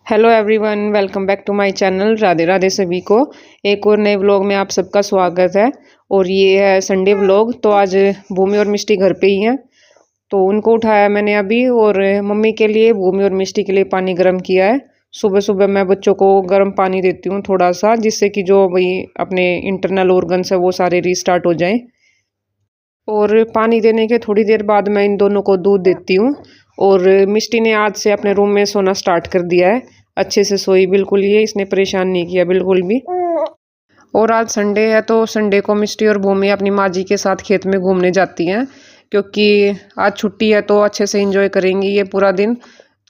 Hello everyone, welcome back to my channel. Radhe Radhe सभी को। एक और नए व्लॉग में आप सबका स्वागत है। और ये है संडे व्लॉग। तो आज भूमि और मिष्टी घर पे ही हैं, तो उनको उठाया मैंने अभी। और मम्मी के लिए, भूमि और मिष्टी के लिए पानी गर्म किया है। सुबह सुबह मैं बच्चों को गर्म पानी देती हूँ थोड़ा सा, जिससे कि जो भाई अपने इंटरनल ऑर्गन्स है वो सारे रीस्टार्ट हो जाएं। और पानी देने के थोड़ी देर बाद मैं इन दोनों को दूध देती हूँ। और मिष्टी ने आज से अपने रूम में सोना स्टार्ट कर दिया है। अच्छे से सोई बिल्कुल, ये इसने परेशान नहीं किया बिल्कुल भी। और आज संडे है, तो संडे को मिष्टी और भूमि अपनी माँ जी के साथ खेत में घूमने जाती हैं, क्योंकि आज छुट्टी है तो अच्छे से एंजॉय करेंगी ये पूरा दिन।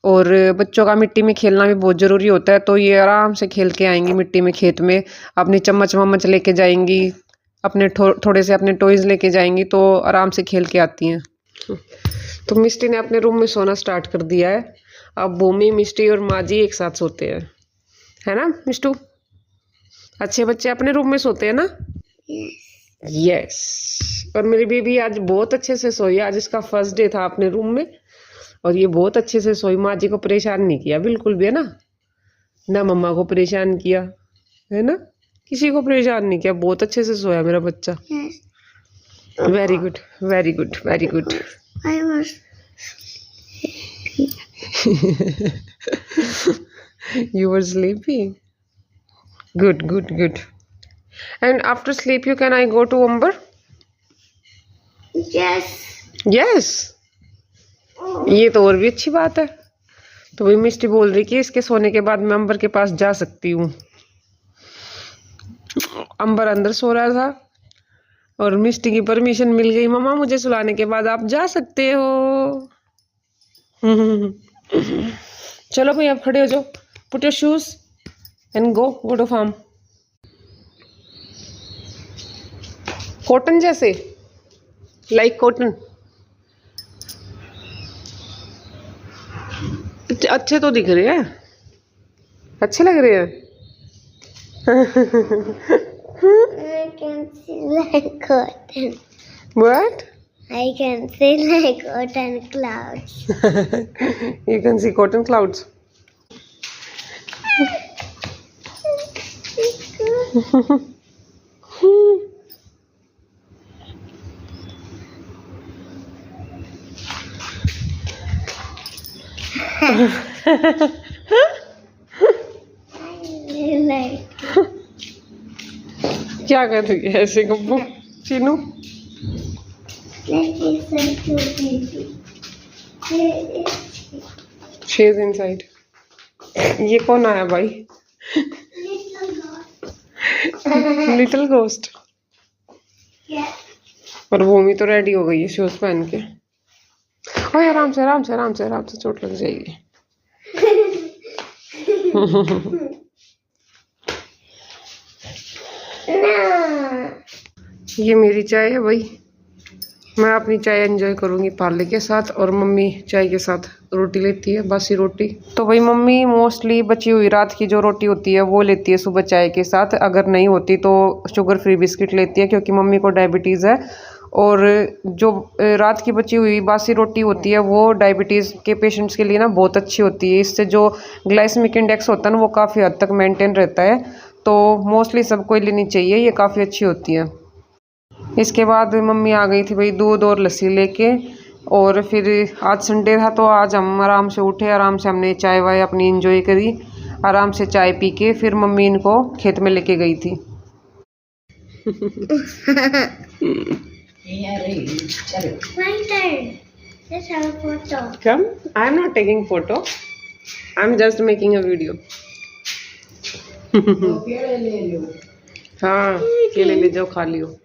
और बच्चों का मिट्टी में खेलना भी बहुत ज़रूरी होता है, तो ये आराम से खेल के आएंगी मिट्टी में, खेत में। अपनी चम्मच वम्मच लेके जाएंगी, अपने थोड़े से अपने टॉयज लेके जाएंगी, तो आराम से खेल के आती हैं। तो मिष्टी ने अपने रूम में सोना स्टार्ट कर दिया है। अब भूमि, मिष्टी और माँ जी एक साथ सोते हैं, है ना मिष्टू? अच्छे बच्चे अपने रूम में सोते हैं ना? यस। और मेरी बेबी आज बहुत अच्छे से सोई। आज इसका फर्स्ट डे था अपने रूम में, और ये बहुत अच्छे से सोई। माँ जी को परेशान नहीं किया बिल्कुल भी, है ना? ना मम्मा को परेशान किया, है ना? किसी को परेशान नहीं किया। बहुत अच्छे से सोया मेरा बच्चा। Very good, very good, very good. You were sleepy? Good, good, good. And after sleep, can I go to Umber? Yes. Yes. ये तो और भी अच्छी बात है। तो वही मिष्टी बोल रही कि इसके सोने के बाद मैं अंबर के पास जा सकती हूँ। अंबर अंदर सो रहा था और मिष्टी की परमिशन मिल गई, मम्मा मुझे सुलाने के बाद आप जा सकते हो। चलो भाई, आप खड़े हो जाओ। Put your shoes and go to farm. Cotton जैसे, लाइक कॉटन। अच्छे तो दिख रहे हैं, अच्छे लग रहे हैं। I can see like cotton. What? I can see like cotton clouds. You can see cotton clouds. Like क्या कर रही है ऐसे Gabbu Chinu? She is inside. ये कौन आया भाई? Little ghost. और भूमि तो रेडी हो गई है शूज पहन के। ओए आराम से, आराम से, आराम से, आराम से, चोट लग जाएगी। ये मेरी चाय है भाई। मैं अपनी चाय एंजॉय करूंगी पार्ले के साथ, और मम्मी चाय के साथ रोटी लेती है, बासी रोटी। तो भाई मम्मी मोस्टली बची हुई रात की जो रोटी होती है वो लेती है सुबह चाय के साथ। अगर नहीं होती तो शुगर फ्री बिस्किट लेती है, क्योंकि मम्मी को डायबिटीज़ है। और जो रात की बची हुई बासी रोटी होती है वो डायबिटीज़ के पेशेंट्स के लिए ना बहुत अच्छी होती है। इससे जो ग्लाइसेमिक इंडेक्स होता है ना वो काफ़ी हद तक मेंटेन रहता है। तो मोस्टली सबको लेनी चाहिए, ये काफ़ी अच्छी होती है। इसके बाद मम्मी आ गई थी भाई दूध और लस्सी लेके। और फिर आज संडे था तो आज हम आराम से उठे, आराम से हमने चाय वाय अपनी एंजॉय करी। आराम से चाय पी के फिर मम्मी इनको खेत में लेके गई थी। my turn. Let's have a photo. Come, I am not taking photo. I am just making a video. हाँ, केले ले जाओ, खा लियो।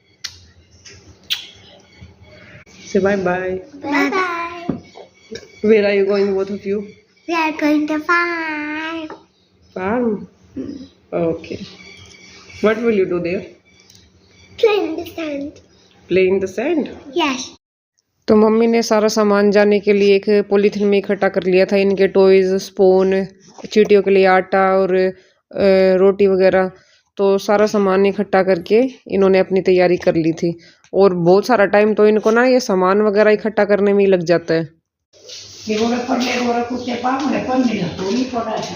Say bye bye. Bye bye. Where are you going, both of you? We are going to farm. Farm. Okay. What will you do there? Play in the sand. Play in the sand. Yes. तो mummy ने सारा सामान जाने के लिए एक polythene में इकट्ठा कर लिया था। इनके टॉयज, स्पून, चींटियों के लिए आटा और रोटी वगैरह। तो सारा सामान इकट्ठा करके इन्होंने अपनी तैयारी कर ली थी। और बहुत सारा टाइम तो इनको ना ये सामान वगैरह इकट्ठा करने में ही लग जाता है। Digo que por le ora kutte pa mo le pon ni to ni pora है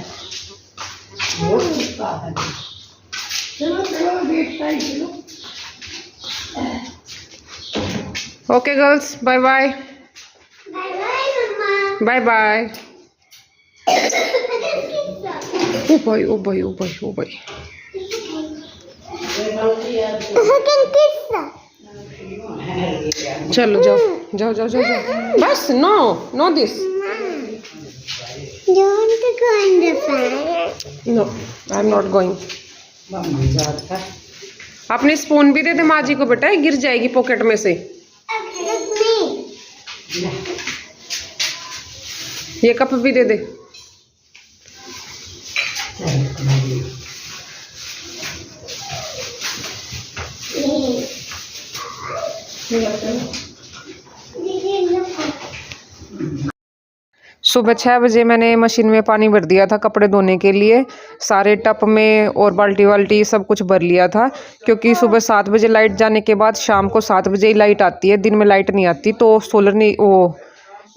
बहुत कुछ का है चलो चलो वेट टाइम चलो okay girls, bye bye. Bye bye, Mama. Bye bye. ओ भाई ओ भाई ओ भाई ओ भाई। Second pizza. चलो जाओ जाओ जाओ जाओ जाओ। बस no no this You want to go in the fire? No, I am not going. मजा आता अपनी स्पून भी दे दे माँ जी को बेटा, गिर जाएगी पॉकेट में से। Look me. ये कप भी दे दे। सुबह 6 बजे मैंने मशीन में पानी भर दिया था कपड़े धोने के लिए, सारे टप में और बाल्टी वाल्टी सब कुछ भर लिया था, क्योंकि सुबह 7 बजे लाइट जाने के बाद शाम को 7 बजे ही लाइट आती है, दिन में लाइट नहीं आती। तो सोलर नहीं, वो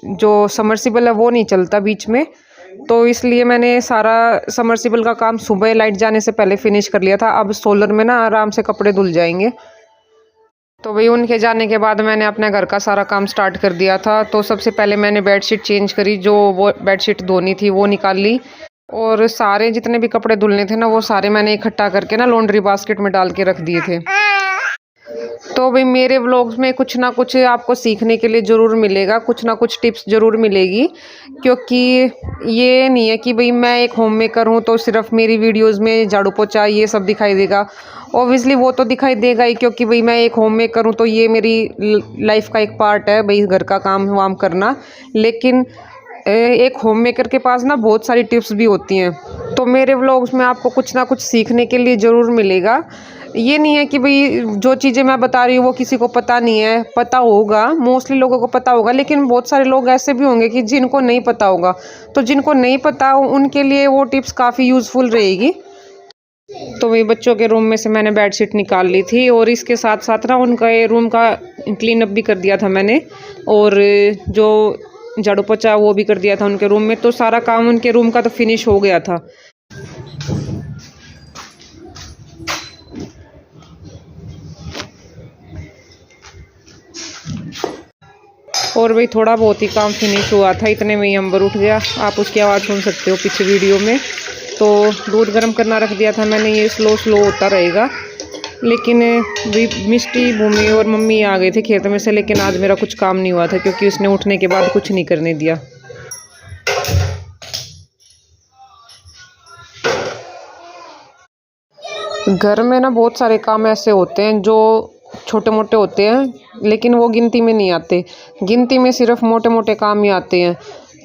जो समर्सिबल है वो नहीं चलता बीच में, तो इसलिए मैंने सारा समर्सिबल का काम सुबह लाइट जाने से पहले फिनिश कर लिया था। अब सोलर में ना आराम से कपड़े धुल जाएंगे। तो भाई उनके जाने के बाद मैंने अपने घर का सारा काम स्टार्ट कर दिया था। तो सबसे पहले मैंने बेडशीट चेंज करी, जो वो बेडशीट धोनी थी वो निकाल ली, और सारे जितने भी कपड़े धुलने थे ना वो सारे मैंने इकट्ठा करके ना लॉन्ड्री बास्केट में डाल के रख दिए थे। तो भाई मेरे व्लॉग्स में कुछ ना कुछ आपको सीखने के लिए ज़रूर मिलेगा, कुछ ना कुछ टिप्स ज़रूर मिलेगी, क्योंकि ये नहीं है कि भाई मैं एक होम मेकर हूँ तो सिर्फ मेरी वीडियोस में झाड़ू पोछा ये सब दिखाई देगा। ऑब्वियसली वो तो दिखाई देगा ही, क्योंकि भाई मैं एक होम मेकर हूँ तो ये मेरी लाइफ का एक पार्ट है भाई, घर का काम वाम करना। लेकिन एक होम मेकर के पास ना बहुत सारी टिप्स भी होती हैं, तो मेरे व्लॉग्स में आपको कुछ ना कुछ सीखने के लिए ज़रूर मिलेगा। ये नहीं है कि भाई जो चीज़ें मैं बता रही हूँ वो किसी को पता नहीं है, पता होगा, मोस्टली लोगों को पता होगा, लेकिन बहुत सारे लोग ऐसे भी होंगे कि जिनको नहीं पता होगा। तो जिनको नहीं पता उनके लिए वो टिप्स काफ़ी यूज़फुल रहेगी। तो वही बच्चों के रूम में से मैंने बेडशीट निकाल ली थी, और इसके साथ साथ ना उनका रूम का क्लीन अप भी कर दिया था मैंने, और जो झाड़ू पोछा वो भी कर दिया था उनके रूम में। तो सारा काम उनके रूम का तो फिनिश हो गया था। और भाई थोड़ा बहुत ही काम फिनिश हुआ था, इतने में ही अंबर उठ गया, आप उसकी आवाज़ सुन सकते हो पीछे वीडियो में। तो दूध गर्म करना रख दिया था मैंने, ये स्लो स्लो होता रहेगा। लेकिन मिष्टी, भूमि और मम्मी आ गए थे खेत में से, लेकिन आज मेरा कुछ काम नहीं हुआ था, क्योंकि उसने उठने के बाद कुछ नहीं करने दिया। घर में ना बहुत सारे काम ऐसे होते हैं जो छोटे मोटे होते हैं, लेकिन वो गिनती में नहीं आते, गिनती में सिर्फ मोटे मोटे काम ही आते हैं।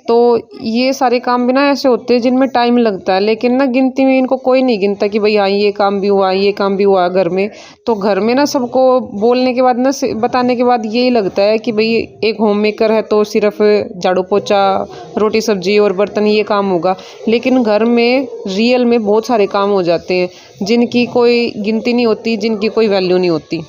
तो ये सारे काम भी ना ऐसे होते हैं जिनमें टाइम लगता है, लेकिन ना गिनती में इनको कोई नहीं गिनता कि भाई हाँ ये काम भी हुआ, ये काम भी हुआ घर में। तो घर में ना सबको बोलने के बाद ना, बताने के बाद यही लगता है कि भाई एक होम मेकर है तो सिर्फ झाड़ू पोछा, रोटी सब्जी और बर्तन ये काम होगा, लेकिन घर में रियल में बहुत सारे काम हो जाते हैं जिनकी कोई गिनती नहीं होती, जिनकी कोई वैल्यू नहीं होती।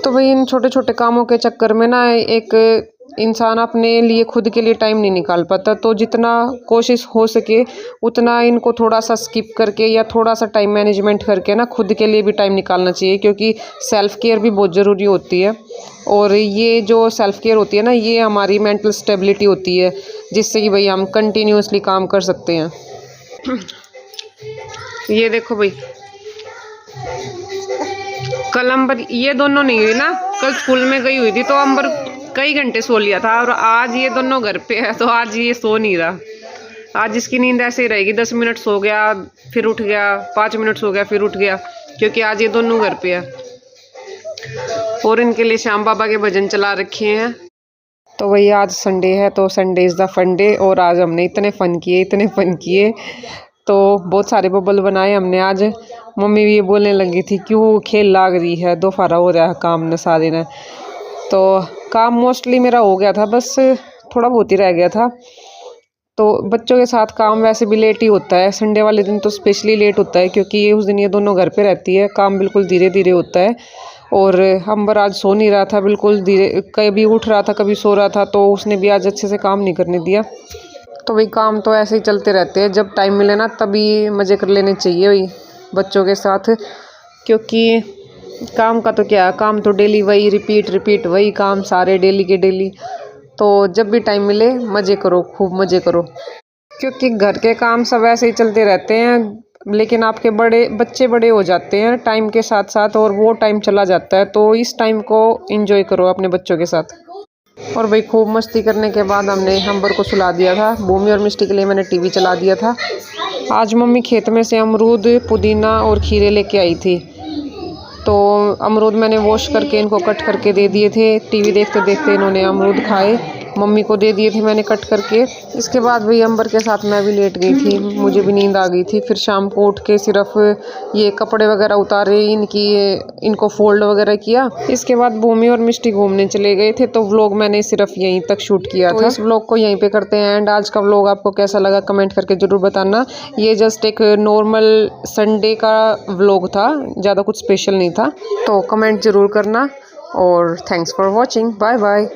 तो भाई इन छोटे छोटे कामों के चक्कर में ना एक इंसान अपने लिए खुद के लिए टाइम नहीं निकाल पाता। तो जितना कोशिश हो सके उतना इनको थोड़ा सा स्किप करके या थोड़ा सा टाइम मैनेजमेंट करके ना खुद के लिए भी टाइम निकालना चाहिए, क्योंकि सेल्फ़ केयर भी बहुत ज़रूरी होती है। और ये जो सेल्फ़ केयर होती है ना, ये हमारी मेंटल स्टेबिलिटी होती है, जिससे कि भाई हम कंटिन्यूसली काम कर सकते हैं। ये देखो भाई, कल अंबर, ये दोनों नहीं हुई ना, कल स्कूल में गई हुई थी तो अंबर कई घंटे सो लिया था, और आज ये दोनों घर पे है तो आज ये सो नहीं रहा। आज इसकी नींद ऐसे ही रहेगी, 10 मिनट सो गया फिर उठ गया, 5 मिनट सो गया फिर उठ गया, क्योंकि आज ये दोनों घर पे है। और इनके लिए श्याम बाबा के भजन चला रखे हैं। तो वही आज संडे है, तो Sunday is the fun day, और आज हमने इतने फ़न किए, तो बहुत सारे बबल बनाए हमने आज। मम्मी भी ये बोलने लगी थी क्यों खेल लाग रही है, दोपहर हो रहा है काम न सारे ने। तो काम मोस्टली मेरा हो गया था, बस थोड़ा बहुत ही रह गया था। तो बच्चों के साथ काम वैसे भी लेट ही होता है, संडे वाले दिन तो स्पेशली लेट होता है, क्योंकि उस दिन ये दोनों घर पे रहती है, काम बिल्कुल धीरे धीरे होता है। और अंबर आज सो नहीं रहा था, बिल्कुल धीरे, कभी उठ रहा था कभी सो रहा था, तो उसने भी आज अच्छे से काम नहीं करने दिया। तो वही काम तो ऐसे ही चलते रहते हैं, जब टाइम मिले ना तभी मज़े कर लेने चाहिए वही बच्चों के साथ, क्योंकि काम का तो क्या, काम तो डेली वही रिपीट वही काम सारे डेली के डेली। तो जब भी टाइम मिले मज़े करो, खूब मज़े करो, क्योंकि घर के काम सब ऐसे ही चलते रहते हैं, लेकिन आपके बच्चे बड़े हो जाते हैं टाइम के साथ साथ, और वो टाइम चला जाता है, तो इस टाइम को एंजॉय करो अपने बच्चों के साथ। और भाई खूब मस्ती करने के बाद हमने अंबर को सुला दिया था। भूमि और मिष्टी के लिए मैंने टीवी चला दिया था। आज मम्मी खेत में से अमरूद, पुदीना और खीरे लेके आई थी, तो अमरूद मैंने वॉश करके इनको कट करके दे दिए थे। टीवी देखते देखते इन्होंने अमरूद खाए, मम्मी को दे दिए थे मैंने कट करके। इसके बाद भाई अंबर के साथ मैं भी लेट गई थी, मुझे भी नींद आ गई थी। फिर शाम को उठ के सिर्फ ये कपड़े वगैरह उतारे, इनको फोल्ड वगैरह किया। इसके बाद भूमि और मिष्टी घूमने चले गए थे, तो व्लॉग मैंने सिर्फ यहीं तक शूट किया था। इस व्लॉग को यहीं पे करते हैं एंड। आज का व्लॉग आपको कैसा लगा कमेंट करके ज़रूर बताना। ये जस्ट एक नॉर्मल संडे का व्लॉग था, ज़्यादा कुछ स्पेशल नहीं था, तो कमेंट ज़रूर करना। और thanks for watching, bye bye.